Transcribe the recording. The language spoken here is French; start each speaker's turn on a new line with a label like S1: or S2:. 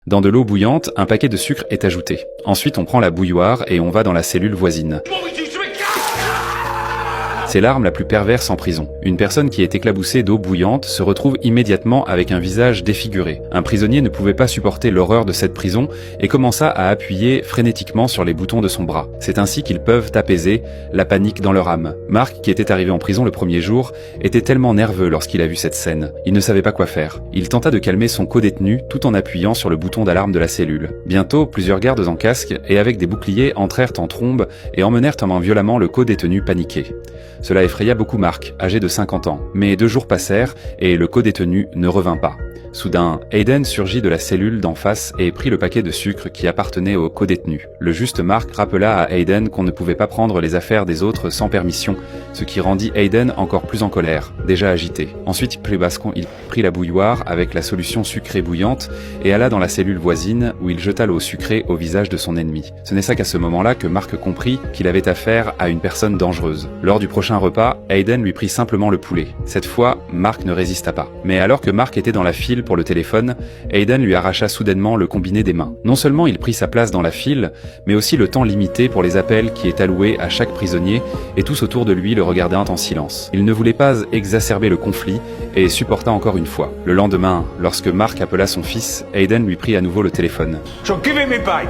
S1: Dans de l'eau bouillante, un paquet de sucre est ajouté. Ensuite, on prend la bouilloire et on va dans la cellule voisine. C'est l'arme la plus perverse en prison. Une personne qui est éclaboussée d'eau bouillante se retrouve immédiatement avec un visage défiguré. Un prisonnier ne pouvait pas supporter l'horreur de cette prison et commença à appuyer frénétiquement sur les boutons de son bras. C'est ainsi qu'ils peuvent apaiser la panique dans leur âme. Mark, qui était arrivé en prison le premier jour, était tellement nerveux lorsqu'il a vu cette scène. Il ne savait pas quoi faire. Il tenta de calmer son codétenu tout en appuyant sur le bouton d'alarme de la cellule. Bientôt, plusieurs gardes en casque et avec des boucliers entrèrent en trombe et emmenèrent en main violemment le codétenu paniqué. Cela effraya beaucoup Mark, âgé de 50 ans. Mais 2 jours passèrent et le codétenu ne revint pas. Soudain, Hayden surgit de la cellule d'en face et prit le paquet de sucre qui appartenait au codétenu. Le juste Mark rappela à Hayden qu'on ne pouvait pas prendre les affaires des autres sans permission, ce qui rendit Hayden encore plus en colère, déjà agité. Ensuite, il prit la bouilloire avec la solution sucrée bouillante et alla dans la cellule voisine où il jeta l'eau sucrée au visage de son ennemi. Ce n'est ça qu'à ce moment-là que Mark comprit qu'il avait affaire à une personne dangereuse. Lors du prochain repas, Hayden lui prit simplement le poulet. Cette fois, Mark ne résista pas. Mais alors que Mark était dans la file pour le téléphone, Hayden lui arracha soudainement le combiné des mains. Non seulement il prit sa place dans la file, mais aussi le temps limité pour les appels qui est alloué à chaque prisonnier, et tous autour de lui le regardaient en silence. Il ne voulait pas exacerber le conflit et supporta encore une fois. Le lendemain, lorsque Mark appela son fils, Hayden lui prit à nouveau le téléphone.
S2: So give him me bike.